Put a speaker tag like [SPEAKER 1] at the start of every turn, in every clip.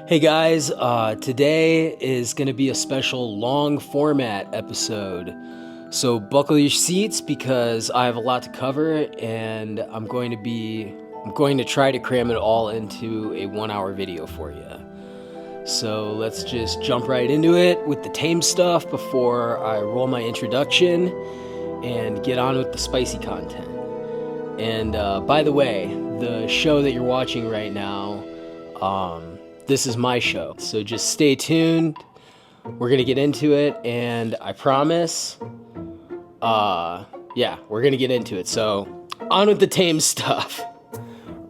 [SPEAKER 1] Hey guys, today is going to be a special long format episode. So buckle your seats because I have a lot to cover and I'm going to try to cram it all into a 1-hour video for you. So let's just jump right into it with the tame stuff before I roll my introduction and get on with the spicy content. And by the way, the show that you're watching right now, this is my show, so just stay tuned. We're gonna get into it, and I promise, we're gonna get into it. So, on with the tame stuff.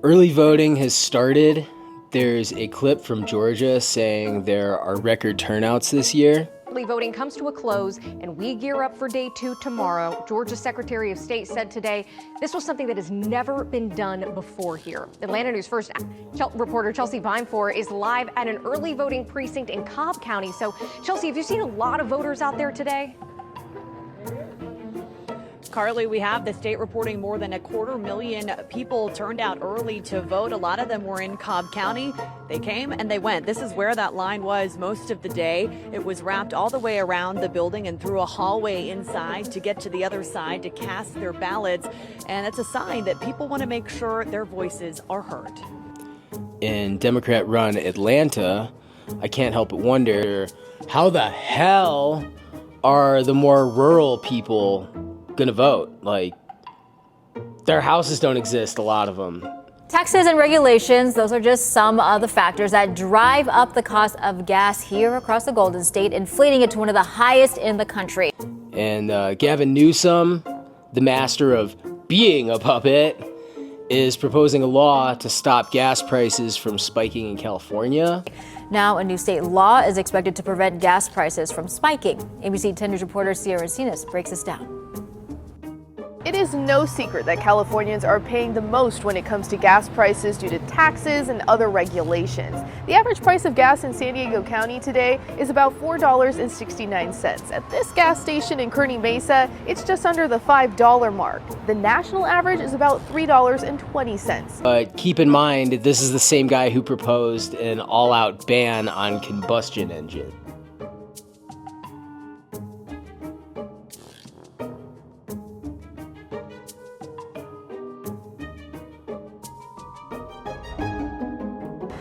[SPEAKER 1] Early voting has started. There's a clip from Georgia saying there are record turnouts this year.
[SPEAKER 2] Early voting comes to a close, and we gear up for day 2 tomorrow. Georgia's Secretary of State said today this was something that has never been done before here. Atlanta News First reporter Chelsea Vinefor is live at an early voting precinct in Cobb County. So, Chelsea, have you seen a lot of voters out there today?
[SPEAKER 3] Carly, we have the state reporting more than 250,000 people turned out early to vote. A lot of them were in Cobb County. They came and they went. This is where that line was most of the day. It was wrapped all the way around the building and through a hallway inside to get to the other side to cast their ballots. And it's a sign that people want to make sure their voices are heard.
[SPEAKER 1] In Democrat-run Atlanta, I can't help but wonder, how the hell are the more rural people gonna vote? Like, their houses don't exist, a lot of them.
[SPEAKER 4] Taxes and regulations, those are just some of the factors that drive up the cost of gas here across the Golden State, inflating it to one of the highest in the country.
[SPEAKER 1] And Gavin Newsom, the master of being a puppet, is proposing a law to stop gas prices from spiking in California.
[SPEAKER 4] Now, a new state law is expected to prevent gas prices from spiking. ABC 10 News reporter Sierra Encinas breaks this down.
[SPEAKER 5] It is no secret that Californians are paying the most when it comes to gas prices due to taxes and other regulations. The average price of gas in San Diego County today is about $4.69. At this gas station in Kearny Mesa, it's just under the $5 mark. The national average is about $3.20.
[SPEAKER 1] But keep in mind, this is the same guy who proposed an all-out ban on combustion engines.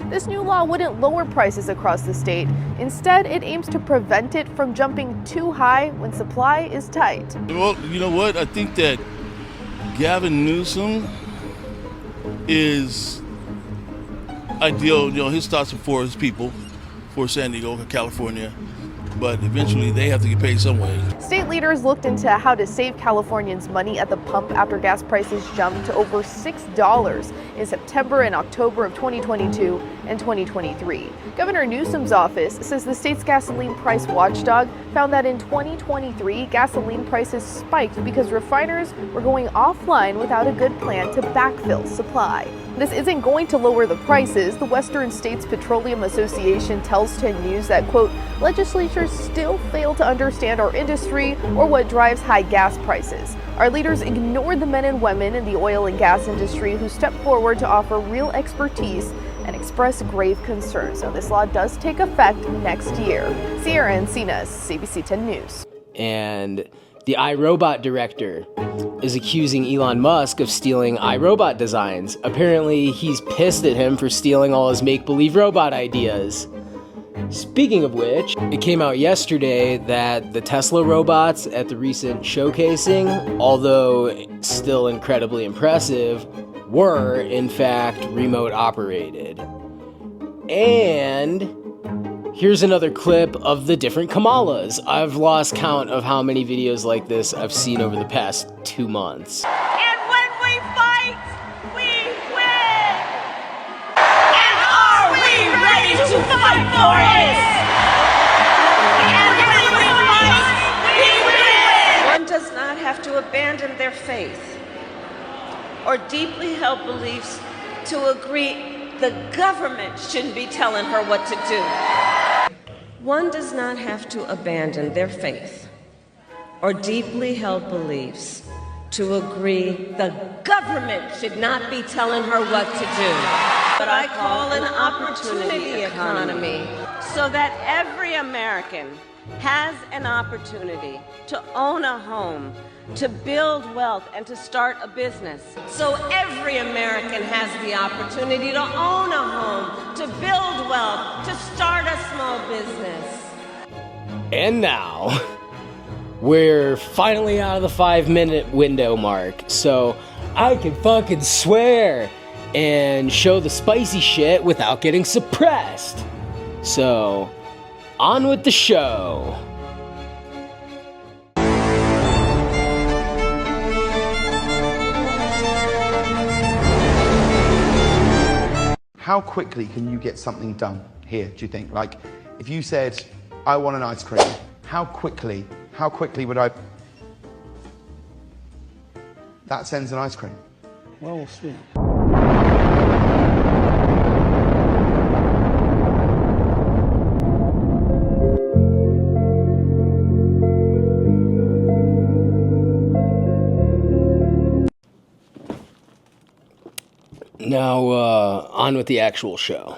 [SPEAKER 5] This new law wouldn't lower prices across the state. Instead, it aims to prevent it from jumping too high when supply is tight.
[SPEAKER 6] Well, you know what? I think that Gavin Newsom is ideal. You know, his thoughts are for his people, for San Diego, California. But eventually they have to get paid some way.
[SPEAKER 5] State leaders looked into how to save Californians money at the pump after gas prices jumped to over $6 in September and October of 2022 and 2023. Governor Newsom's office says the state's gasoline price watchdog found that in 2023, gasoline prices spiked because refiners were going offline without a good plan to backfill supply. This isn't going to lower the prices. The Western States Petroleum Association tells 10 News that, quote, legislatures still fail to understand our industry or what drives high gas prices. Our leaders ignored the men and women in the oil and gas industry who stepped forward to offer real expertise and express grave concerns. So this law does take effect next year. Sierra Encinas, ABC 10 News.
[SPEAKER 1] And the iRobot director is accusing Elon Musk of stealing iRobot designs. Apparently, he's pissed at him for stealing all his make-believe robot ideas. Speaking of which, it came out yesterday that the Tesla robots at the recent showcasing, although still incredibly impressive, were in fact remote operated. And here's another clip of the different Kamalas. I've lost count of how many videos like this I've seen over the past 2 months.
[SPEAKER 7] And when we fight, we win! And are we ready to fight for it? And when we fight, we win!
[SPEAKER 8] One does not have to abandon their faith or deeply held beliefs to agree the government shouldn't be telling her what to do. One does not have to abandon their faith or deeply held beliefs to agree the government should not be telling her what to do. But I call an opportunity economy so that every American has an opportunity to own a home, to build wealth, and to start a business. So every American has the opportunity to own a home, to build wealth, to start a small business.
[SPEAKER 1] And now, we're finally out of the 5-minute window mark, so I can fucking swear and show the spicy shit without getting suppressed. So, on with the show.
[SPEAKER 9] How quickly can you get something done here, do you think? Like, if you said, I want an ice cream, how quickly would I... That sends an ice cream.
[SPEAKER 10] Well, we'll see.
[SPEAKER 1] Now, on with the actual show.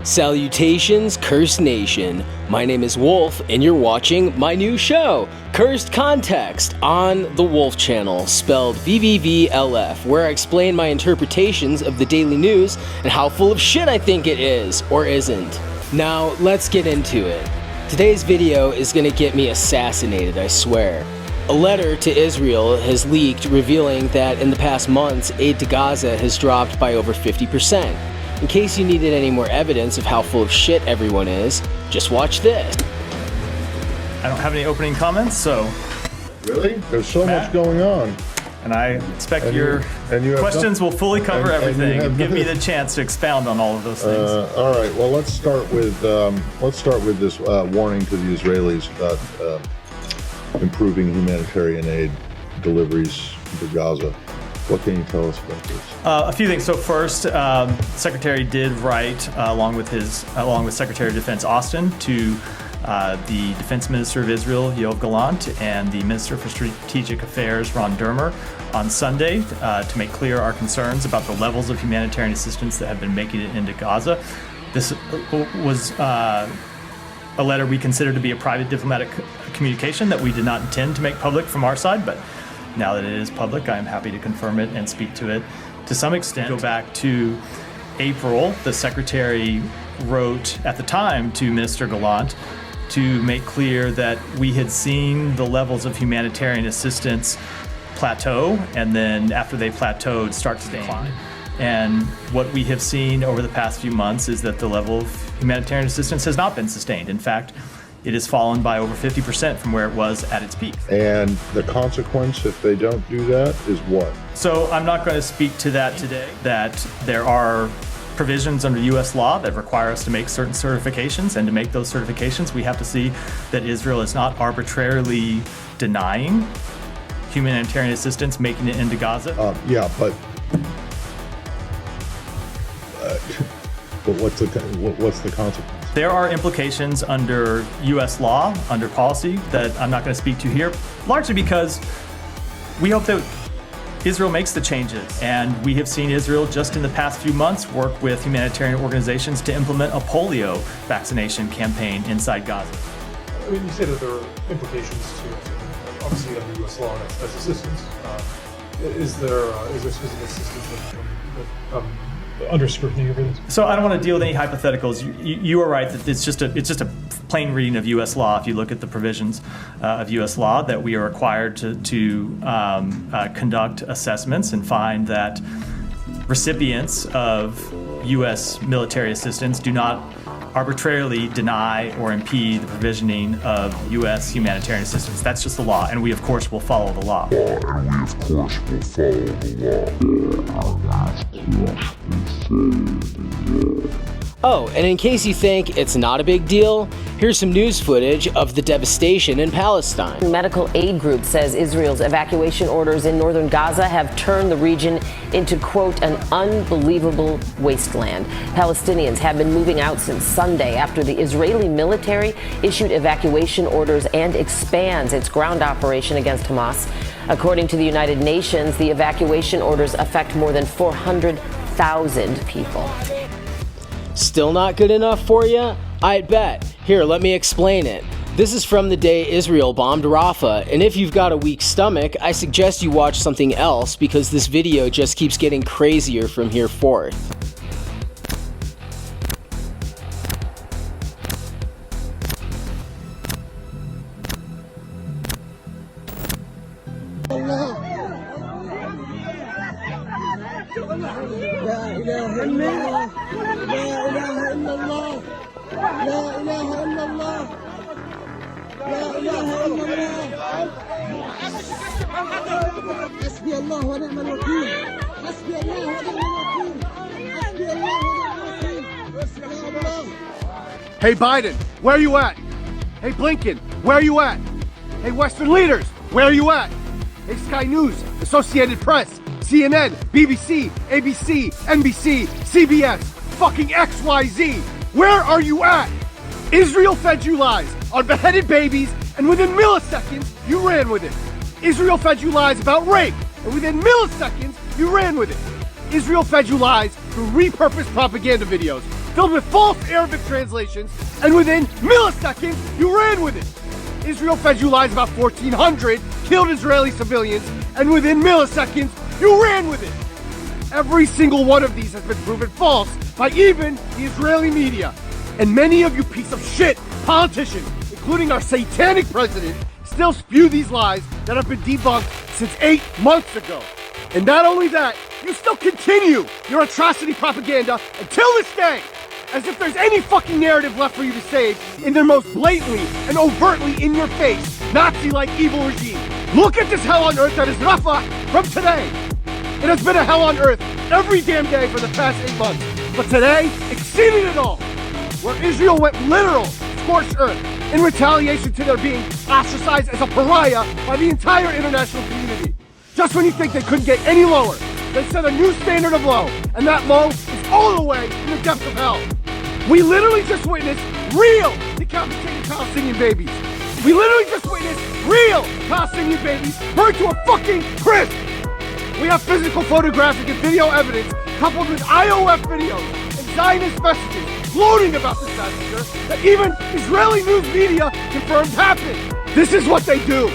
[SPEAKER 1] Salutations, Cursed Nation. My name is Wolf, and you're watching my new show, Cursed Context, on the Wolf Channel, spelled VVVLF, where I explain my interpretations of the daily news and how full of shit I think it is, or isn't. Now, let's get into it. Today's video is gonna get me assassinated, I swear. A letter to Israel has leaked revealing that in the past months, aid to Gaza has dropped by over 50%. In case you needed any more evidence of how full of shit everyone is, just watch this.
[SPEAKER 11] I don't have any opening comments, so...
[SPEAKER 10] Really? There's so much going on.
[SPEAKER 11] And I expect your
[SPEAKER 10] you
[SPEAKER 11] questions will fully cover everything. Give me the chance to expound on all of those things.
[SPEAKER 10] All right. Well, let's start with this warning to the Israelis about improving humanitarian aid deliveries to Gaza. What can you tell us about this?
[SPEAKER 11] A few things. So first, Secretary did write, along with Secretary of Defense Austin, to the Defense Minister of Israel, Yoav Gallant, and the Minister for Strategic Affairs, Ron Dermer, on Sunday to make clear our concerns about the levels of humanitarian assistance that have been making it into Gaza. This was a letter we consider to be a private diplomatic communication that we did not intend to make public from our side, but now that it is public, I am happy to confirm it and speak to it to some extent. Go back to April, the Secretary wrote at the time to Minister Gallant to make clear that we had seen the levels of humanitarian assistance plateau, and then after they plateaued, start to decline. And what we have seen over the past few months is that the level of humanitarian assistance has not been sustained. In fact, it has fallen by over 50% from where it was at its peak.
[SPEAKER 10] And the consequence, if they don't do that, is what?
[SPEAKER 11] So I'm not going to speak to that today, that there are provisions under U.S. law that require us to make certain certifications, and to make those certifications, we have to see that Israel is not arbitrarily denying humanitarian assistance, making it into Gaza.
[SPEAKER 10] But what's the consequence?
[SPEAKER 11] There are implications under U.S. law, under policy, that I'm not going to speak to here, largely because we hope that Israel makes the changes. And we have seen Israel just in the past few months work with humanitarian organizations to implement a polio vaccination campaign inside Gaza.
[SPEAKER 12] I mean, you say that there are implications to, obviously, under U.S. law as assistance. Is there specific assistance that under scrutiny over this?
[SPEAKER 11] So I don't want to deal with any hypotheticals. You are right that it's just a plain reading of U.S. law. If you look at the provisions of U.S. law, that we are required to conduct assessments and find that recipients of U.S. military assistance do not arbitrarily deny or impede the provisioning of U.S. humanitarian assistance. That's just the law, and we of course will follow the law.
[SPEAKER 1] Oh, and in case you think it's not a big deal, here's some news footage of the devastation in Palestine.
[SPEAKER 8] Medical aid group says Israel's evacuation orders in northern Gaza have turned the region into, quote, an unbelievable wasteland. Palestinians have been moving out since Sunday after the Israeli military issued evacuation orders and expands its ground operation against Hamas. According to the United Nations, the evacuation orders affect more than 400,000 people.
[SPEAKER 1] Still not good enough for you? I'd bet. Here, let me explain it. This is from the day Israel bombed Rafah, and if you've got a weak stomach, I suggest you watch something else because this video just keeps getting crazier from here forth.
[SPEAKER 13] Hey Biden, where are you at? Hey Blinken, where are you at? Hey Western leaders, where are you at? Hey Sky News, Associated Press, CNN, BBC, ABC, NBC, CBS, fucking XYZ, where are you at? Israel fed you lies on beheaded babies, and within milliseconds, you ran with it. Israel fed you lies about rape, and within milliseconds, you ran with it. Israel fed you lies through repurposed propaganda videos filled with false Arabic translations, and within milliseconds, you ran with it. Israel fed you lies about 1,400 killed Israeli civilians, and within milliseconds, you ran with it. Every single one of these has been proven false by even the Israeli media. And many of you piece of shit politicians, including our satanic president, still spew these lies that have been debunked since 8 months ago. And not only that, you still continue your atrocity propaganda until this day, as if there's any fucking narrative left for you to save in their most blatantly and overtly in-your-face, Nazi-like evil regime. Look at this hell on earth that is Rafah from today. It has been a hell on earth every damn day for the past 8 months, but today exceeded it all, where Israel went literal scorched earth in retaliation to their being ostracized as a pariah by the entire international community. Just when you think they couldn't get any lower, they set a new standard of low, and that low is all the way in the depths of hell. We literally just witnessed real decapitated Palestinian babies. We literally just witnessed real Palestinian babies burned to a fucking crisp. We have physical, photographic, and video evidence coupled with IOF videos and Zionist messages gloating about this massacre that even Israeli news media confirmed happened. This is what they do.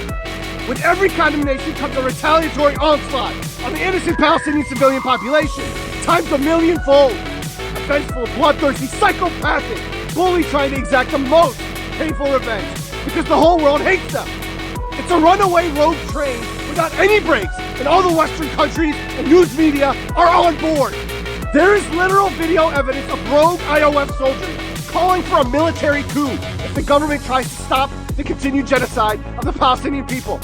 [SPEAKER 13] With every condemnation comes a retaliatory onslaught on the innocent Palestinian civilian population, times a millionfold. A vengeful, bloodthirsty, psychopathic bully trying to exact the most painful revenge because the whole world hates them. It's a runaway road train without any brakes, and all the Western countries and news media are on board. There is literal video evidence of rogue IOF soldiers calling for a military coup if the government tries to stop the continued genocide of the Palestinian people.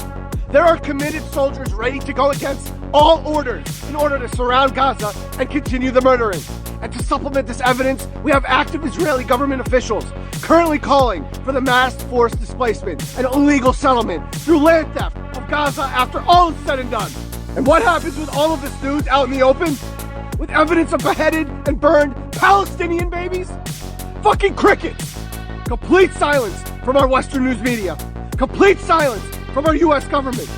[SPEAKER 13] There are committed soldiers ready to go against all orders in order to surround Gaza and continue the murdering. And to supplement this evidence, we have active Israeli government officials currently calling for the mass forced displacement and illegal settlement through land theft of Gaza after all is said and done. And what happens with all of this news out in the open? With evidence of beheaded and burned Palestinian babies? Fucking crickets! Complete silence from our Western news media. Complete silence from our US government.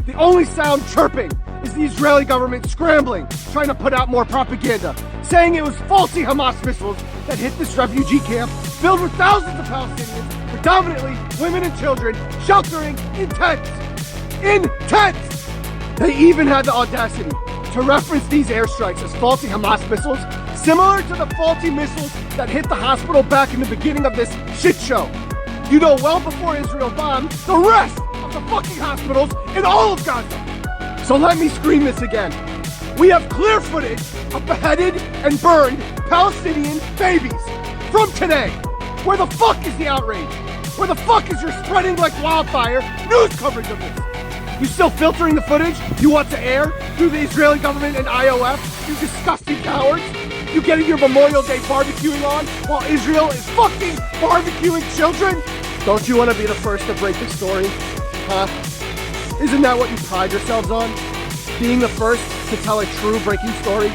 [SPEAKER 13] The only sound chirping is the Israeli government scrambling, trying to put out more propaganda, saying it was faulty Hamas missiles that hit this refugee camp filled with thousands of Palestinians, predominantly women and children, sheltering in tents. In tents! They even had the audacity to reference these airstrikes as faulty Hamas missiles, similar to the faulty missiles that hit the hospital back in the beginning of this shit show. You know well before Israel bombed the rest of the fucking hospitals in all of Gaza. So let me scream this again. We have clear footage of beheaded and burned Palestinian babies from today. Where the fuck is the outrage? Where the fuck is your spreading like wildfire news coverage of this? You still filtering the footage you want to air through the Israeli government and IOF, you disgusting cowards? You getting your Memorial Day barbecue barbecuing on while Israel is fucking barbecuing children? Don't you want to be the first to break the story? Huh? Isn't that what you pride yourselves on? Being the first to tell a true breaking story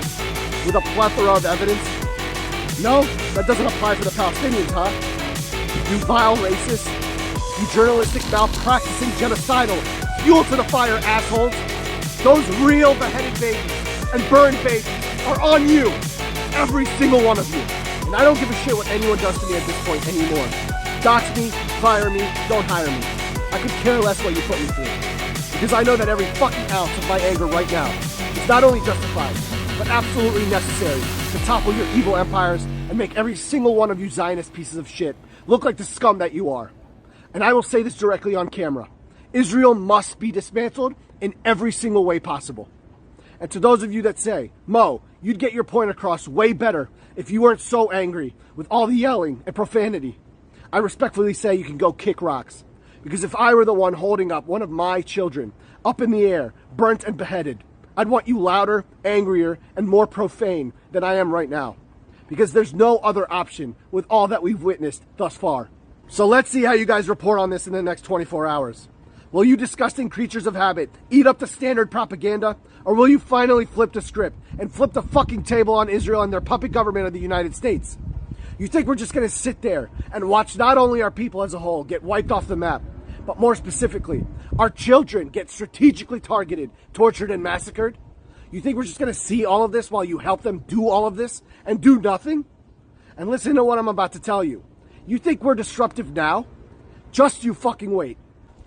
[SPEAKER 13] with a plethora of evidence? No, that doesn't apply for the Palestinians, huh? You vile racists. You journalistic malpracticing genocidal, fuel to the fire assholes. Those real beheaded babies and burned babies are on you. Every single one of you. And I don't give a shit what anyone does to me at this point anymore. Dox me, fire me, don't hire me. I could care less what you put me through. Because I know that every fucking ounce of my anger right now is not only justified, but absolutely necessary to topple your evil empires and make every single one of you Zionist pieces of shit look like the scum that you are. And I will say this directly on camera. Israel must be dismantled in every single way possible. And to those of you that say, Mo, you'd get your point across way better if you weren't so angry with all the yelling and profanity, I respectfully say you can go kick rocks. Because if I were the one holding up one of my children up in the air, burnt and beheaded, I'd want you louder, angrier, and more profane than I am right now. Because there's no other option with all that we've witnessed thus far. So let's see how you guys report on this in the next 24 hours. Will you disgusting creatures of habit eat up the standard propaganda? Or will you finally flip the script and flip the fucking table on Israel and their puppet government of the United States? You think we're just going to sit there and watch not only our people as a whole get wiped off the map, but more specifically, our children get strategically targeted, tortured, and massacred? You think we're just going to see all of this while you help them do all of this and do nothing? And listen to what I'm about to tell you. You think we're disruptive now? Just you fucking wait.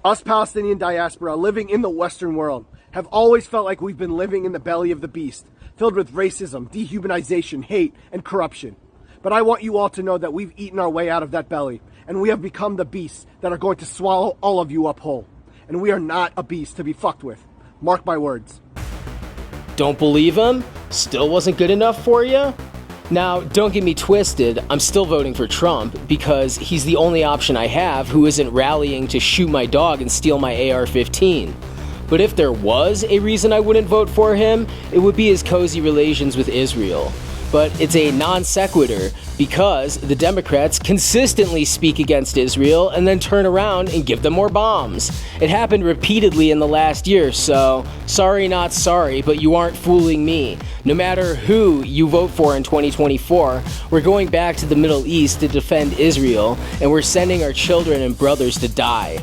[SPEAKER 13] Us Palestinian diaspora living in the Western world have always felt like we've been living in the belly of the beast, filled with racism, dehumanization, hate, and corruption. But I want you all to know that we've eaten our way out of that belly, and we have become the beasts that are going to swallow all of you up whole. And we are not a beast to be fucked with. Mark my words.
[SPEAKER 1] Don't believe him? Still wasn't good enough for you? Now, don't get me twisted, I'm still voting for Trump because he's the only option I have who isn't rallying to shoot my dog and steal my AR-15. But if there was a reason I wouldn't vote for him, it would be his cozy relations with Israel. But it's a non sequitur because the Democrats consistently speak against Israel and then turn around and give them more bombs. It happened repeatedly in the last year, so sorry not sorry, but you aren't fooling me. No matter who you vote for in 2024, we're going back to the Middle East to defend Israel, and we're sending our children and brothers to die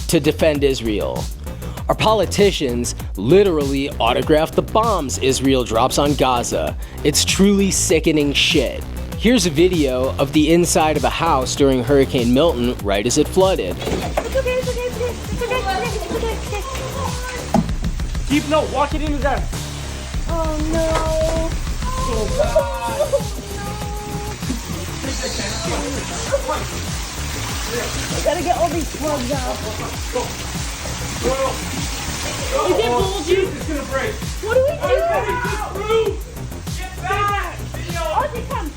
[SPEAKER 1] to defend Israel. Our politicians literally autograph the bombs Israel drops on Gaza. It's truly sickening shit. Here's a video of the inside of a house during Hurricane Milton right as it flooded.
[SPEAKER 14] Keep no, walk it into there.
[SPEAKER 7] Oh no.
[SPEAKER 14] Oh God.
[SPEAKER 7] I gotta get all these plugs out.
[SPEAKER 14] Is it bulging?
[SPEAKER 7] It's gonna break.
[SPEAKER 14] What do we do?
[SPEAKER 7] Get back! Ozzy, come!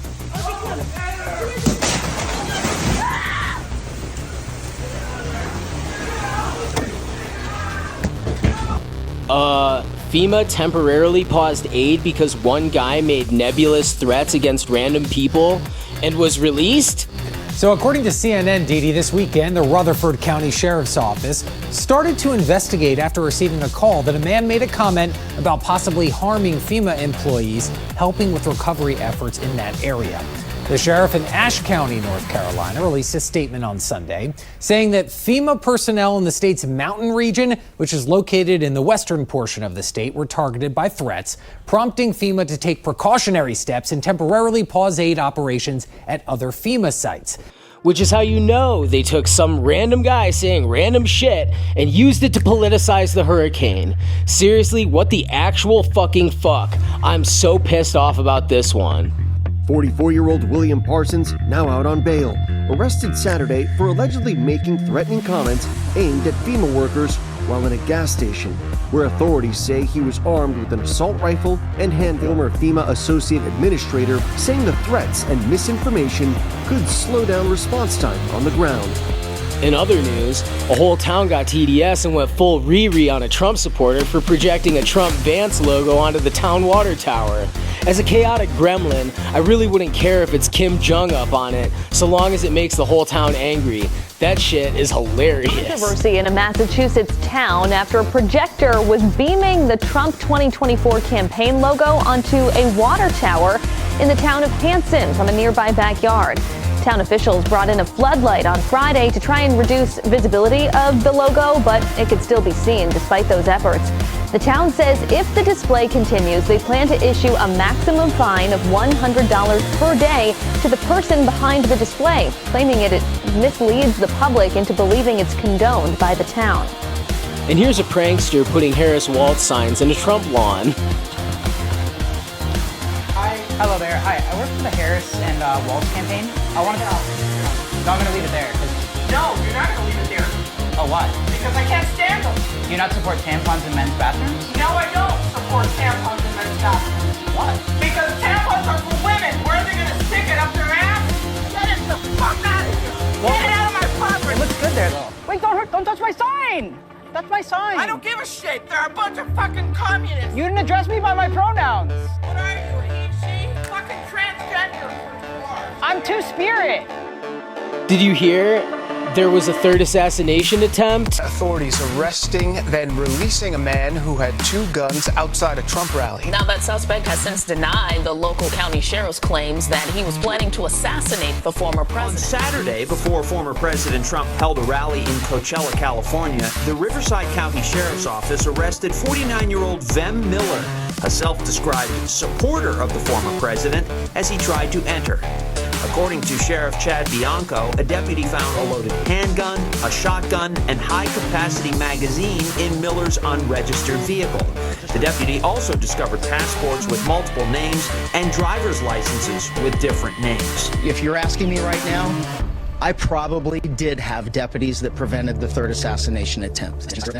[SPEAKER 1] FEMA temporarily paused aid because one guy made nebulous threats against random people and was released?
[SPEAKER 15] So according to CNN, Didi, this weekend, the Rutherford County Sheriff's Office started to investigate after receiving a call that a man made a comment about possibly harming FEMA employees helping with recovery efforts in that area. The sheriff in Ashe County, North Carolina, released a statement on Sunday saying that FEMA personnel in the state's mountain region, which is located in the western portion of the state, were targeted by threats, prompting FEMA to take precautionary steps and temporarily pause aid operations at other FEMA sites.
[SPEAKER 1] Which is how you know they took some random guy saying random shit and used it to politicize the hurricane. Seriously, what the actual fucking fuck? I'm so pissed off about this one.
[SPEAKER 16] 44-year-old William Parsons, now out on bail, arrested Saturday for allegedly making threatening comments aimed at FEMA workers while in a gas station, where authorities say he was armed with an assault rifle and handgun. Former FEMA associate administrator saying the threats and misinformation could slow down response time on the ground.
[SPEAKER 1] In other news, a whole town got TDS and went full Riri on a Trump supporter for projecting a Trump Vance logo onto the town water tower. As a chaotic gremlin, I really wouldn't care if it's Kim Jong up on it, so long as it makes the whole town angry. That shit is hilarious.
[SPEAKER 17] Controversy in a Massachusetts town after a projector was beaming the Trump 2024 campaign logo onto a water tower in the town of Hanson from a nearby backyard. Town officials brought in a floodlight on Friday to try and reduce visibility of the logo, but it could still be seen despite those efforts. The town says if the display continues, they plan to issue a maximum fine of $100 per day to the person behind the display, claiming it misleads the public into believing it's condoned by the town.
[SPEAKER 1] And here's a prankster putting Harris Waltz signs in a Trump lawn.
[SPEAKER 18] Hi. Hello there. Hi. I work for the Harris and Waltz campaign. I want to know. No, I'm going to leave it there.
[SPEAKER 19] No, you're not going to leave it there.
[SPEAKER 18] Oh, why?
[SPEAKER 19] Because I can't stand them.
[SPEAKER 18] Do you not support tampons in men's bathrooms?
[SPEAKER 19] No, I don't support tampons in men's bathrooms.
[SPEAKER 18] Why?
[SPEAKER 19] Because tampons are for women. Where are they going to stick it? Up their ass? Get it the fuck out of here. Get it out of my property.
[SPEAKER 18] It looks good there, though. Wait, don't touch my sign. That's my sign.
[SPEAKER 19] I don't give a shit. They're a bunch of fucking communists.
[SPEAKER 18] You didn't address me by my pronouns.
[SPEAKER 19] What are you, he, she? Fucking transgender.
[SPEAKER 18] I'm two-spirit.
[SPEAKER 1] Did you hear? There was a third assassination attempt.
[SPEAKER 20] Authorities arresting, then releasing a man who had 2 guns outside a Trump rally.
[SPEAKER 21] Now that suspect has since denied the local county sheriff's claims that he was planning to assassinate the former president.
[SPEAKER 22] On Saturday, before former President Trump held a rally in Coachella, California, the Riverside County Sheriff's Office arrested 49-year-old Vem Miller, a self-described supporter of the former president, as he tried to enter. According to Sheriff Chad Bianco, a deputy found a loaded handgun, a shotgun, and high-capacity magazine in Miller's unregistered vehicle. The deputy also discovered passports with multiple names and driver's licenses with different names.
[SPEAKER 23] If you're asking me right now, I probably did have deputies that prevented the third assassination attempt.
[SPEAKER 10] Did you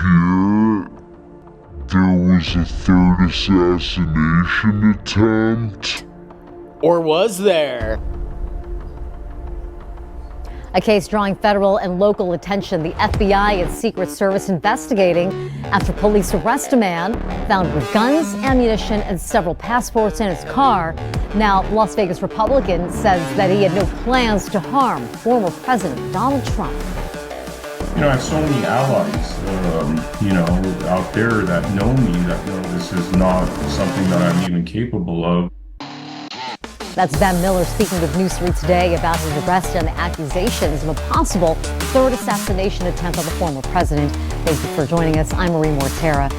[SPEAKER 10] hear? There was a third assassination attempt?
[SPEAKER 1] Or was there?
[SPEAKER 4] A case drawing federal and local attention. The FBI and Secret Service investigating after police arrest a man found with guns, ammunition, and several passports in his car. Now, Las Vegas Republican says that he had no plans to harm former President Donald Trump.
[SPEAKER 24] You know, I have so many allies, out there that know me, that know this is not something that I'm even capable of.
[SPEAKER 4] That's Ben Miller speaking with News 3 Today about his arrest and the accusations of a possible third assassination attempt on the former president. Thank you for joining us. I'm Marie Mortera.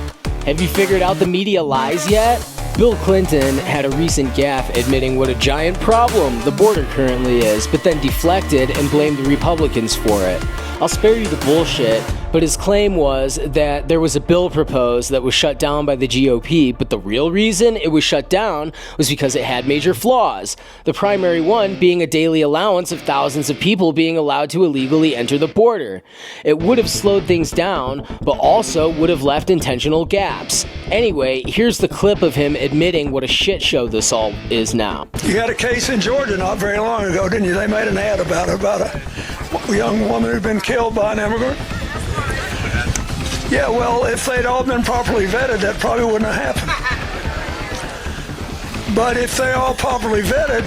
[SPEAKER 1] Have you figured out the media lies yet? Bill Clinton had a recent gaffe admitting what a giant problem the border currently is, but then deflected and blamed the Republicans for it. I'll spare you the bullshit, but his claim was that there was a bill proposed that was shut down by the GOP, but the real reason it was shut down was because it had major flaws. The primary one being a daily allowance of thousands of people being allowed to illegally enter the border. It would have slowed things down, but also would have left intentional gaps. Anyway, here's the clip of him admitting what a shit show this all is now.
[SPEAKER 25] You had a case in Georgia not very long ago, didn't you? They made an ad about a young woman who'd been killed by an immigrant. Yeah, well, if they'd all been properly vetted, that probably wouldn't have happened. But if they're all properly vetted,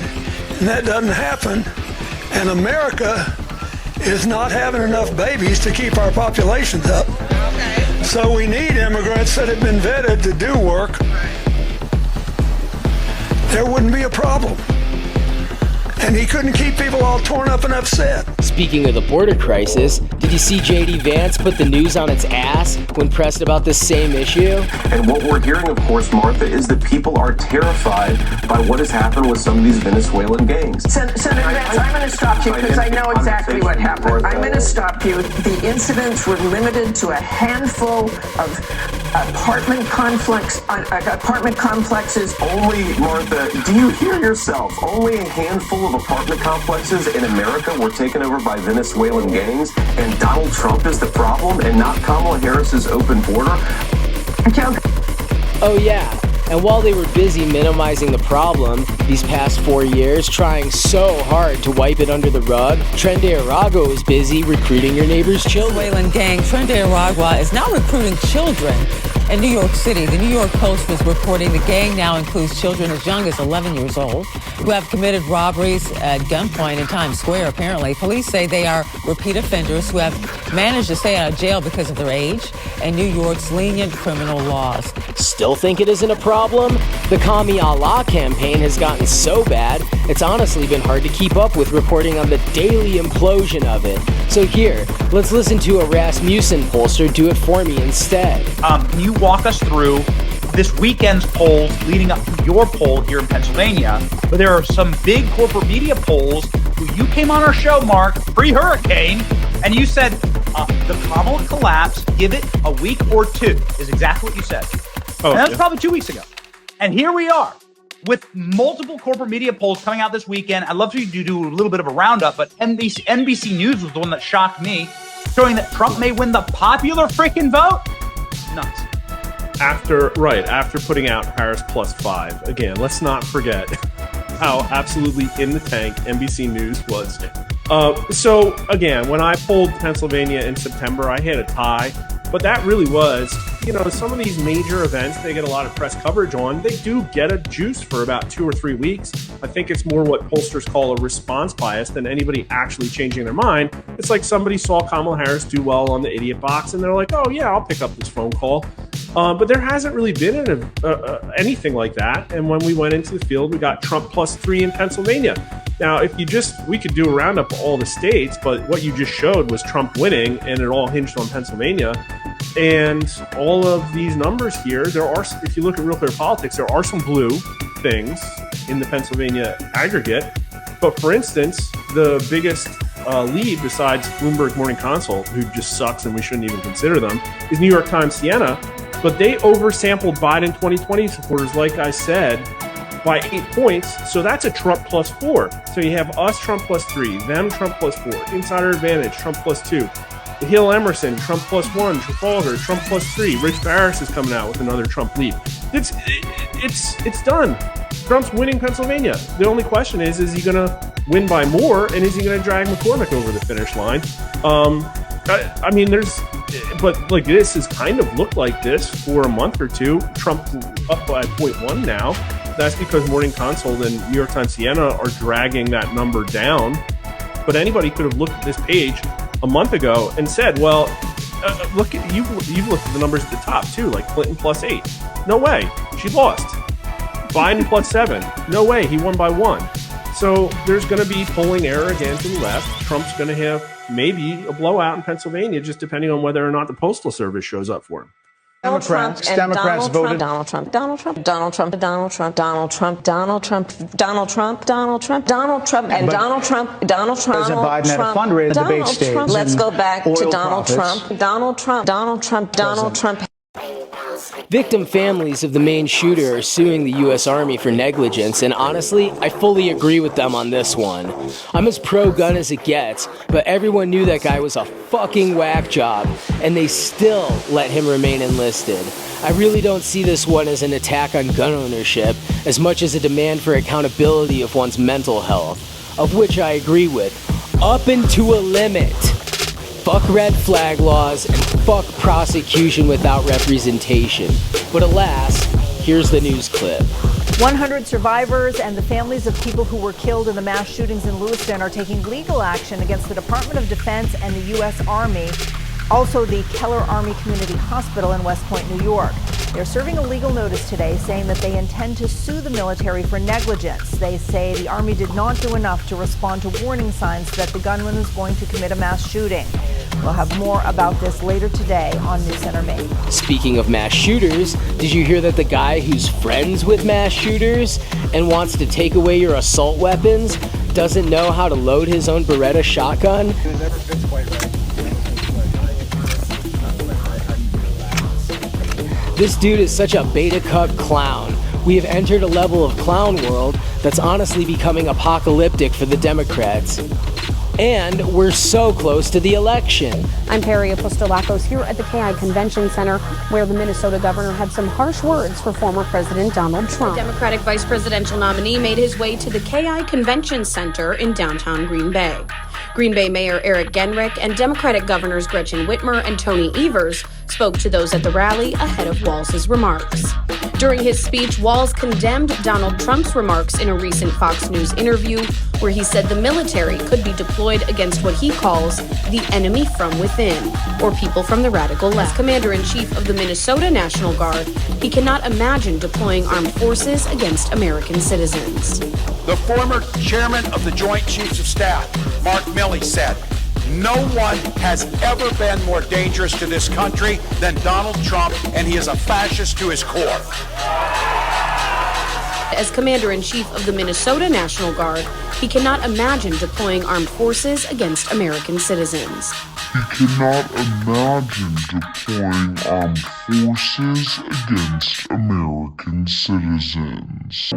[SPEAKER 25] and that doesn't happen, and America is not having enough babies to keep our populations up, so we need immigrants that have been vetted to do work, there wouldn't be a problem. And he couldn't keep people all torn up and upset.
[SPEAKER 1] Speaking of the border crisis, did you see J.D. Vance put the news on its ass when pressed about this same issue?
[SPEAKER 26] And what we're hearing, of course, Martha, is that people are terrified by what has happened with some of these Venezuelan gangs.
[SPEAKER 27] Senator Vance, I'm going to stop you because I know exactly what happened. I'm going to stop you. The incidents were limited to a handful of apartment complexes.
[SPEAKER 26] Only, Martha, do you hear yourself? Only a handful of apartment complexes in America were taken over by Venezuelan gangs, and Donald Trump is the problem and not Kamala Harris's open border?
[SPEAKER 1] Oh yeah, And while they were busy minimizing the problem these past 4 years, trying so hard to wipe it under the rug, Tren de Aragua was busy recruiting your neighbor's children.
[SPEAKER 2] Venezuelan gang Tren de Aragua is now recruiting children in New York City. The New York Post was reporting the gang now includes children as young as 11 years old who have committed robberies at gunpoint in Times Square, apparently. Police say they are repeat offenders who have managed to stay out of jail because of their age and New York's lenient criminal laws.
[SPEAKER 1] Still think it isn't a problem? The Kami Allah campaign has gotten so bad, it's honestly been hard to keep up with reporting on the daily implosion of it. So here, let's listen to a Rasmussen pollster do it for me instead.
[SPEAKER 3] Can you walk us through this weekend's polls leading up to your poll here in Pennsylvania? But there are some big corporate media polls who you came on our show, Mark, pre-hurricane, and you said the Kamala collapse, give it a week or two, is exactly what you said. And that was probably 2 weeks ago. And here we are with multiple corporate media polls coming out this weekend. I'd love for you to do a little bit of a roundup, but NBC News was the one that shocked me, showing that Trump may win the popular freaking vote. Nuts.
[SPEAKER 5] After putting out Harris +5. Again, let's not forget how absolutely in the tank NBC News was. So again, when I polled Pennsylvania in September, I had a tie, but that really was, some of these major events they get a lot of press coverage on, they do get a juice for about 2 or 3 weeks. I think it's more what pollsters call a response bias than anybody actually changing their mind. It's like somebody saw Kamala Harris do well on the idiot box and they're like, oh yeah, I'll pick up this phone call. But there hasn't really been anything like that. And when we went into the field, we got Trump +3 in Pennsylvania. Now, we could do a roundup of all the states, but what you just showed was Trump winning, and it all hinged on Pennsylvania. And all of these numbers here, if you look at Real Clear Politics, there are some blue things in the Pennsylvania aggregate. But for instance, the biggest lead besides Bloomberg Morning Consult, who just sucks and we shouldn't even consider them, is New York Times Siena. But they oversampled Biden 2020 supporters, like I said, by 8 points. So that's a Trump +4. So you have us, Trump +3, them, Trump +4, Insider Advantage, Trump +2, the Hill Emerson, Trump +1, Trafalgar, Trump +3. Rich Barris is coming out with another Trump lead. It's done. Trump's winning Pennsylvania. The only question is he going to win by more, and is he going to drag McCormick over the finish line? But like this has kind of looked like this for a month or two. Trump up by 0.1 now. That's because Morning Consult and New York Times Siena are dragging that number down. But anybody could have looked at this page a month ago and said, well, look at you've looked at the numbers at the top too, like Clinton +8. No way, she lost. Biden +7. No way, he won by 1. So there's going to be polling error again to the left. Trump's going to have maybe a blowout in Pennsylvania, just depending on whether or not the Postal Service shows up for him.
[SPEAKER 27] Democrats voted. Donald Trump, Donald Trump, Donald Trump, Donald Trump, Donald Trump, Donald Trump, Donald Trump, Donald Trump, Donald Trump, and Donald Trump, Donald Trump.
[SPEAKER 6] President Biden had a fundraiser debate stage.
[SPEAKER 27] Let's go back to Donald Trump, Donald Trump, Donald Trump, Donald Trump.
[SPEAKER 1] Victim families of the main shooter are suing the U.S. Army for negligence, and honestly, I fully agree with them on this one. I'm as pro-gun as it gets, but everyone knew that guy was a fucking whack job, and they still let him remain enlisted. I really don't see this one as an attack on gun ownership, as much as a demand for accountability of one's mental health, of which I agree with, up and to a limit. Fuck red flag laws and fuck prosecution without representation. But alas, here's the news clip.
[SPEAKER 9] 100 survivors and the families of people who were killed in the mass shootings in Lewiston are taking legal action against the Department of Defense and the U.S. Army, also the Keller Army Community Hospital in West Point, New York. They're serving a legal notice today saying that they intend to sue the military for negligence. They say the Army did not do enough to respond to warning signs that the gunman was going to commit a mass shooting. We'll have more about this later today on News Center Maine.
[SPEAKER 1] Speaking of mass shooters, did you hear that the guy who's friends with mass shooters and wants to take away your assault weapons doesn't know how to load his own Beretta shotgun? This dude is such a beta cuck clown. We have entered a level of clown world that's honestly becoming apocalyptic for the Democrats. And we're so close to the election.
[SPEAKER 7] I'm Perry Apostolakos here at the KI Convention Center, where the Minnesota governor had some harsh words for former President Donald Trump.
[SPEAKER 8] The Democratic vice presidential nominee made his way to the KI Convention Center in downtown Green Bay. Green Bay Mayor Eric Genrich and Democratic governors Gretchen Whitmer and Tony Evers spoke to those at the rally ahead of Walz's remarks. During his speech, Walz condemned Donald Trump's remarks in a recent Fox News interview, where he said the military could be deployed against what he calls the enemy from within, or people from the radical left. As Commander-in-Chief of the Minnesota National Guard, he cannot imagine deploying armed forces against American citizens.
[SPEAKER 11] The former chairman of the Joint Chiefs of Staff, Mark Milley, said, "No one has ever been more dangerous to this country than Donald Trump, and he is a fascist to his core."
[SPEAKER 8] As Commander-in-Chief of the Minnesota National Guard, he cannot imagine deploying armed forces against American citizens.
[SPEAKER 12] He cannot imagine deploying armed forces against American citizens.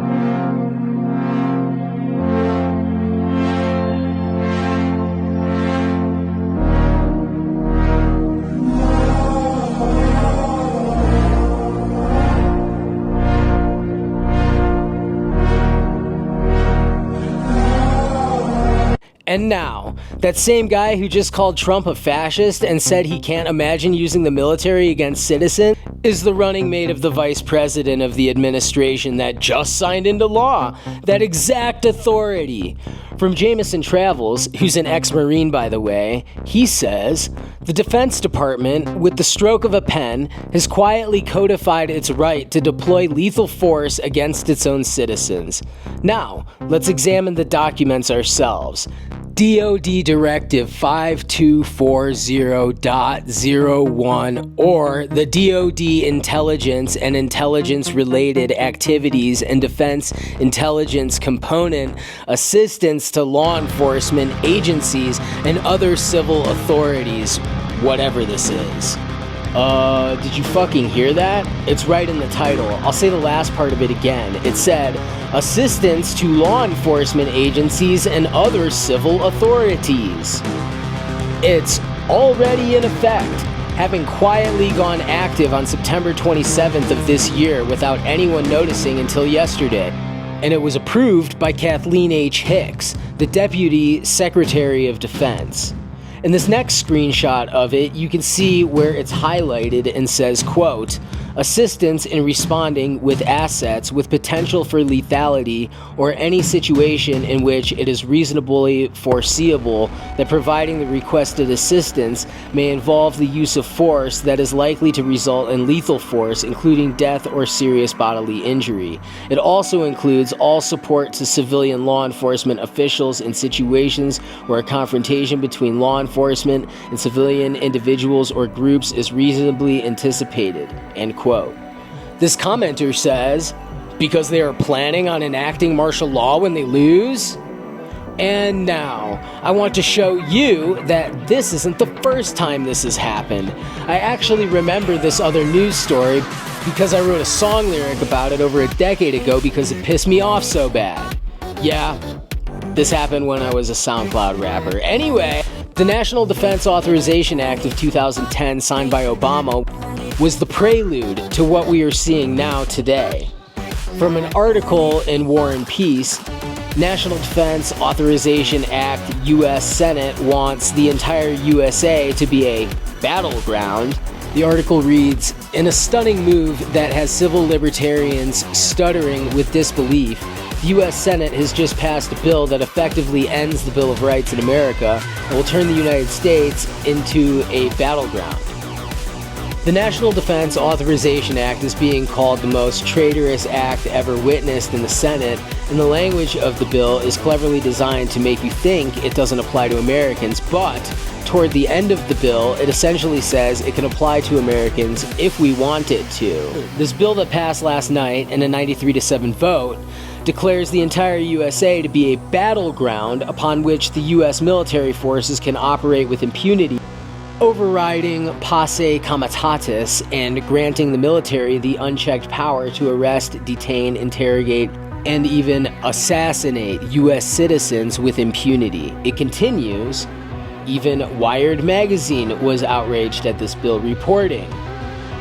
[SPEAKER 1] And now, that same guy who just called Trump a fascist and said he can't imagine using the military against citizens is the running mate of the vice president of the administration that just signed into law that exact authority. From Jameson Travels, who's an ex-Marine by the way, he says, the Defense Department, with the stroke of a pen, has quietly codified its right to deploy lethal force against its own citizens. Now, let's examine the documents ourselves. DOD Directive 5240.01, or the DOD Intelligence and Intelligence-Related Activities and Defense Intelligence Component Assistance to Law Enforcement Agencies and Other Civil Authorities, whatever this is. Did you fucking hear that? It's right in the title. I'll say the last part of it again. It said, assistance to law enforcement agencies and other civil authorities. It's already in effect, having quietly gone active on September 27th of this year without anyone noticing until yesterday. And it was approved by Kathleen H. Hicks, the Deputy Secretary of Defense. In this next screenshot of it, you can see where it's highlighted and says, quote, assistance in responding with assets with potential for lethality or any situation in which it is reasonably foreseeable that providing the requested assistance may involve the use of force that is likely to result in lethal force, including death or serious bodily injury. It also includes all support to civilian law enforcement officials in situations where a confrontation between law enforcement and civilian individuals or groups is reasonably anticipated, end quote. This commenter says, because they are planning on enacting martial law when they lose? And now, I want to show you that this isn't the first time this has happened. I actually remember this other news story because I wrote a song lyric about it over a decade ago because it pissed me off so bad. Yeah, this happened when I was a SoundCloud rapper. Anyway, the National Defense Authorization Act of 2010, signed by Obama, was the prelude to what we are seeing now today. From an article in War and Peace, National Defense Authorization Act, U.S. Senate wants the entire USA to be a battleground. The article reads, in a stunning move that has civil libertarians stuttering with disbelief, the U.S. Senate has just passed a bill that effectively ends the Bill of Rights in America and will turn the United States into a battleground. The National Defense Authorization Act is being called the most traitorous act ever witnessed in the Senate, and the language of the bill is cleverly designed to make you think it doesn't apply to Americans, but toward the end of the bill, it essentially says it can apply to Americans if we want it to. This bill that passed last night in a 93-7 vote declares the entire USA to be a battleground upon which the U.S. military forces can operate with impunity, overriding posse comitatus and granting the military the unchecked power to arrest, detain, interrogate, and even assassinate U.S. citizens with impunity. It continues, even Wired magazine was outraged at this bill, reporting,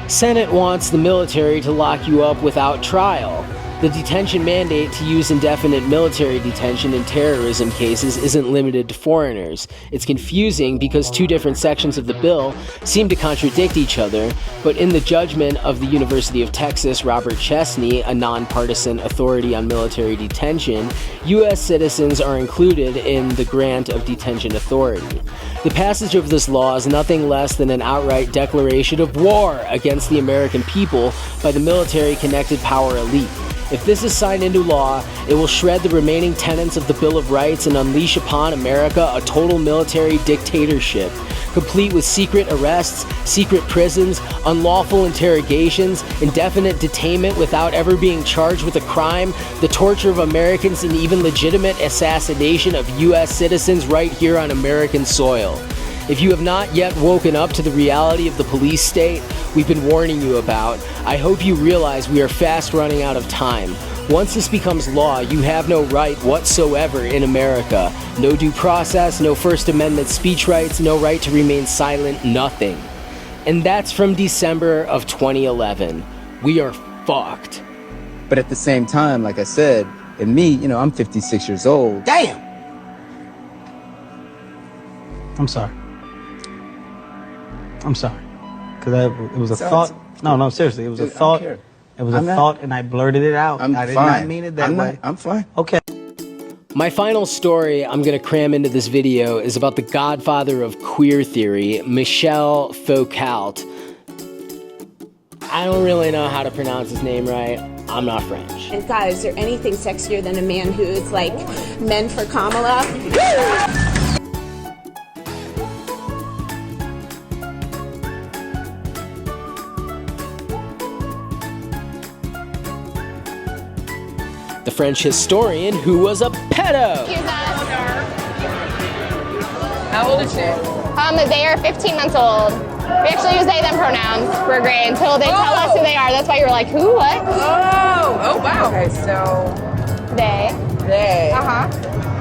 [SPEAKER 1] Senate wants the military to lock you up without trial. The detention mandate to use indefinite military detention in terrorism cases isn't limited to foreigners. It's confusing because two different sections of the bill seem to contradict each other, but in the judgment of the University of Texas, Robert Chesney, a nonpartisan authority on military detention, U.S. citizens are included in the grant of detention authority. The passage of this law is nothing less than an outright declaration of war against the American people by the military-connected power elite. If this is signed into law, it will shred the remaining tenets of the Bill of Rights and unleash upon America a total military dictatorship, complete with secret arrests, secret prisons, unlawful interrogations, indefinite detainment without ever being charged with a crime, the torture of Americans, and even legitimate assassination of U.S. citizens right here on American soil. If you have not yet woken up to the reality of the police state we've been warning you about, I hope you realize we are fast running out of time. Once this becomes law, you have no right whatsoever in America. No due process, no First Amendment speech rights, no right to remain silent, nothing. And that's from December of 2011. We are fucked.
[SPEAKER 13] But at the same time, like I said, and me, I'm 56 years old.
[SPEAKER 23] Damn!
[SPEAKER 14] I'm sorry. I'm sorry. Because it was a thought. No, seriously. It was a thought. It was a thought, and I blurted it out. I did not mean it that way.
[SPEAKER 13] I'm fine.
[SPEAKER 14] Okay.
[SPEAKER 1] My final story I'm going to cram into this video is about the godfather of queer theory, Michel Foucault. I don't really know how to pronounce his name right. I'm not French.
[SPEAKER 15] And God, is there anything sexier than a man who's like men for Kamala?
[SPEAKER 1] The French historian who was a pedo.
[SPEAKER 16] How old is she?
[SPEAKER 17] They are 15 months old. We actually use they, them pronouns. We're great until they tell us who they are. That's why you're like, who, what?
[SPEAKER 16] Oh, wow. Okay, so.
[SPEAKER 17] They.
[SPEAKER 16] They.
[SPEAKER 17] Uh-huh.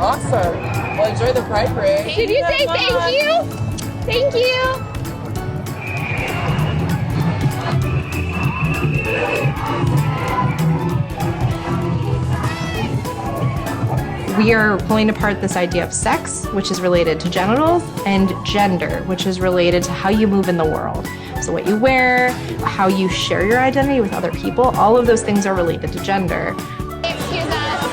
[SPEAKER 16] Awesome. Well, enjoy the Pride Parade.
[SPEAKER 17] Did you say thank you? Thank you.
[SPEAKER 18] We are pulling apart this idea of sex, which is related to genitals, and gender, which is related to how you move in the world. So what you wear, how you share your identity with other people, all of those things are related to gender.
[SPEAKER 17] Excuse us.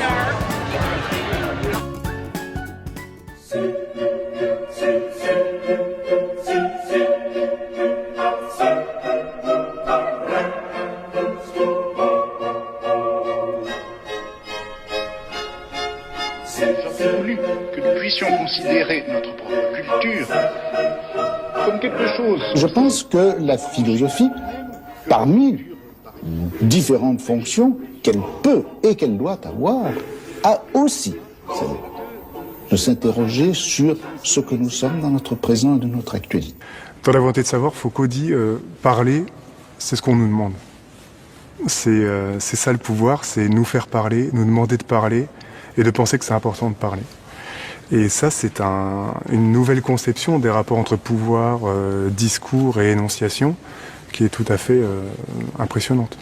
[SPEAKER 19] J'aurais voulu que nous puissions considérer notre propre culture comme quelque chose.
[SPEAKER 28] Je pense que la philosophie, parmi différentes fonctions qu'elle peut et qu'elle doit avoir, a aussi de s'interroger sur ce que nous sommes dans notre présent et de notre actualité.
[SPEAKER 29] Dans la volonté de savoir, Foucault dit parler, c'est ce qu'on nous demande. C'est ça le pouvoir, c'est nous faire parler, nous demander de parler et de penser que c'est important de parler. Et ça, c'est une nouvelle conception des rapports entre pouvoir, discours et énonciation qui est tout à fait impressionnante.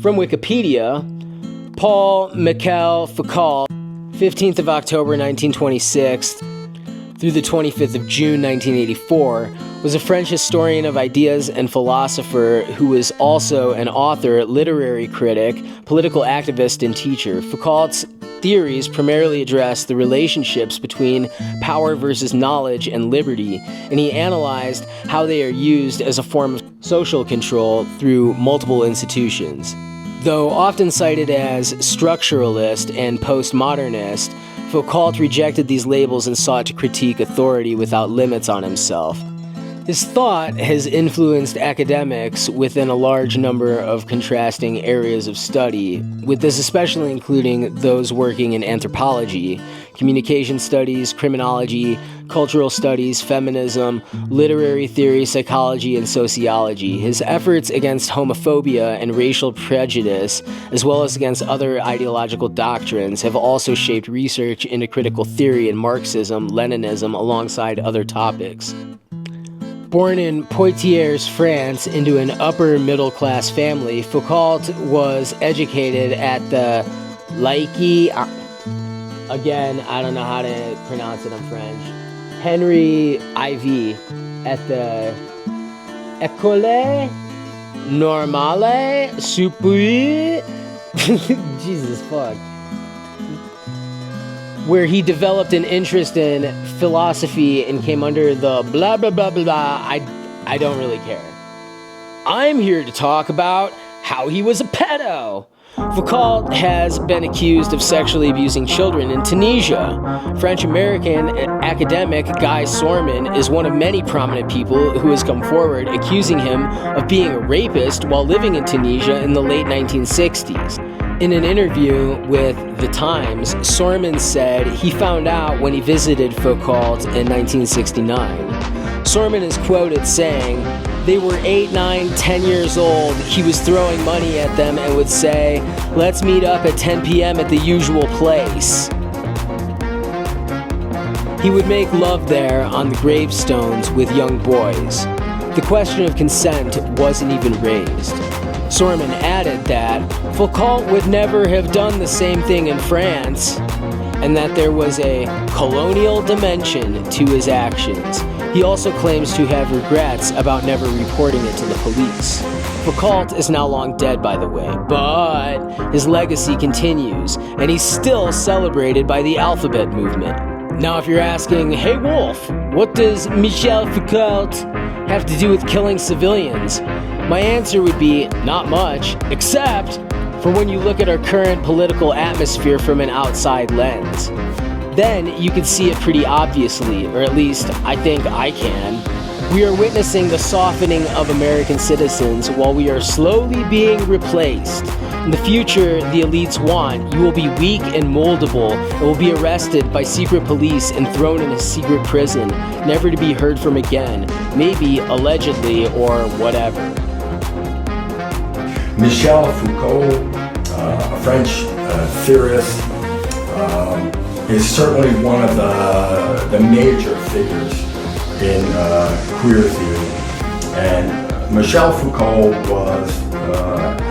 [SPEAKER 1] From Wikipedia, Paul Michel Foucault, 15th of October 1926 through the 25th of June 1984, was a French historian of ideas and philosopher who was also an author, literary critic, political activist, and teacher. Foucault's theories primarily addressed the relationships between power versus knowledge and liberty, and he analyzed how they are used as a form of social control through multiple institutions. Though often cited as structuralist and postmodernist, Foucault rejected these labels and sought to critique authority without limits on himself. His thought has influenced academics within a large number of contrasting areas of study, with this especially including those working in anthropology, communication studies, criminology, cultural studies, feminism, literary theory, psychology, and sociology. His efforts against homophobia and racial prejudice, as well as against other ideological doctrines, have also shaped research into critical theory and Marxism, Leninism, alongside other topics. Born in Poitiers, France, into an upper-middle-class family, Foucault was educated at the Laïque, again, I don't know how to pronounce it in French, Henry IV, at the École Normale Supérieure, Jesus fuck, where he developed an interest in philosophy and came under the blah blah blah blah blah. I don't really care. I'm here to talk about how he was a pedo. Foucault has been accused of sexually abusing children in Tunisia. French-American academic Guy Sorman is one of many prominent people who has come forward accusing him of being a rapist while living in Tunisia in the late 1960s. In an interview with The Times, Sorman said he found out when he visited Foucault in 1969. Sorman is quoted saying, "They were 8, 9, 10 years old. He was throwing money at them and would say, 'Let's meet up at 10 p.m. at the usual place.' He would make love there on the gravestones with young boys. The question of consent wasn't even raised." Sorman added that Foucault would never have done the same thing in France, and that there was a colonial dimension to his actions. He also claims to have regrets about never reporting it to the police. Foucault is now long dead, by the way, but his legacy continues, and he's still celebrated by the alphabet movement. Now, if you're asking, hey Wolf, what does Michel Foucault have to do with killing civilians? My answer would be not much, except for when you look at our current political atmosphere from an outside lens. Then you can see it pretty obviously, or at least I think I can. We are witnessing the softening of American citizens while we are slowly being replaced. In the future the elites want, you will be weak and moldable and will be arrested by secret police and thrown in a secret prison, never to be heard from again, maybe allegedly or whatever.
[SPEAKER 2] Michel Foucault, a French theorist, is certainly one of the major figures in queer theory. And Michel Foucault was,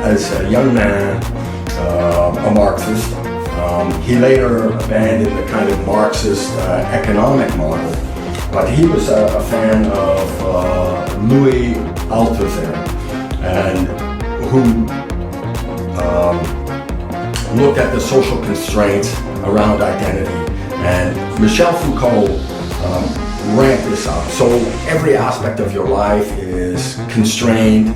[SPEAKER 2] as a young man, a Marxist. He later abandoned the kind of Marxist economic model, but he was a fan of Louis Althusser, and who looked at the social constraints around identity. And Michel Foucault ramped this up. So every aspect of your life is constrained.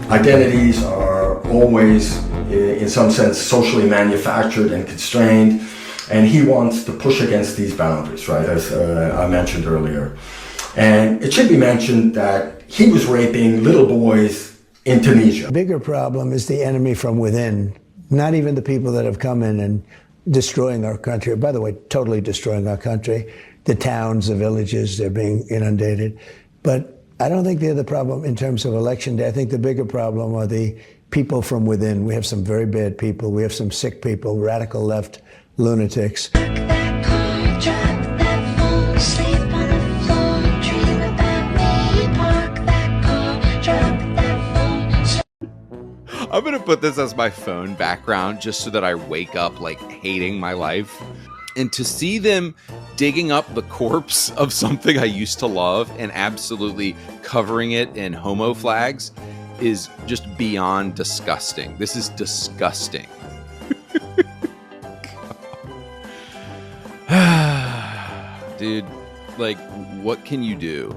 [SPEAKER 2] Identities are always, in some sense, socially manufactured and constrained. And he wants to push against these boundaries, right, as I mentioned earlier. And it should be mentioned that he was raping little boys in Tunisia.
[SPEAKER 4] The bigger problem is the enemy from within, not even the people that have come in and destroying our country. By the way, totally destroying our country. The towns, the villages, they're being inundated. But I don't think they're the problem in terms of election day. I think the bigger problem are the people from within. We have some very bad people. We have some sick people, radical left lunatics.
[SPEAKER 10] I'm gonna put this as my phone background just so that I wake up like hating my life. And to see them digging up the corpse of something I used to love and absolutely covering it in homo flags is just beyond disgusting. This is disgusting. Dude, like, what can you do?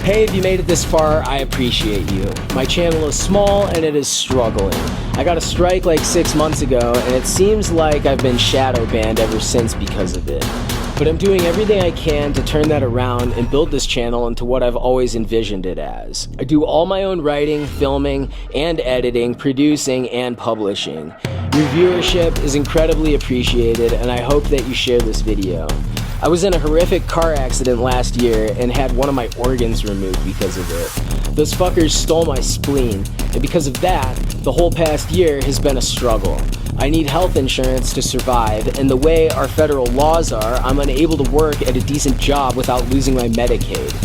[SPEAKER 1] Hey, if you made it this far, I appreciate you. My channel is small and it is struggling. I got a strike like 6 months ago and it seems like I've been shadow banned ever since because of it. But I'm doing everything I can to turn that around and build this channel into what I've always envisioned it as. I do all my own writing, filming, and editing, producing, and publishing. Your viewership is incredibly appreciated, and I hope that you share this video. I was in a horrific car accident last year and had one of my organs removed because of it. Those fuckers stole my spleen, and because of that, the whole past year has been a struggle. I need health insurance to survive, and the way our federal laws are, I'm unable to work at a decent job without losing my Medicaid.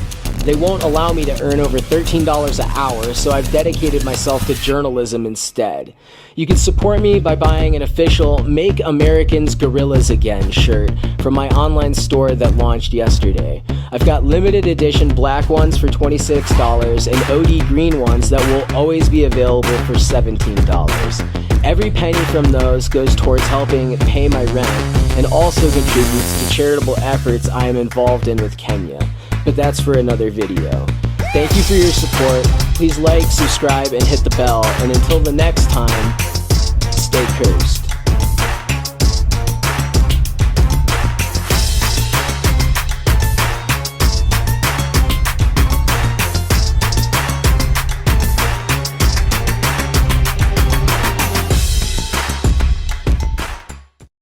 [SPEAKER 1] They won't allow me to earn over $13 an hour, so I've dedicated myself to journalism instead. You can support me by buying an official Make Americans Guerrillas Again shirt from my online store that launched yesterday. I've got limited edition black ones for $26 and OD green ones that will always be available for $17. Every penny from those goes towards helping pay my rent and also contributes to charitable efforts I am involved in with Kenya. But that's for another video. Thank you for your support. Please like, subscribe, and hit the bell. And until the next time, stay cursed.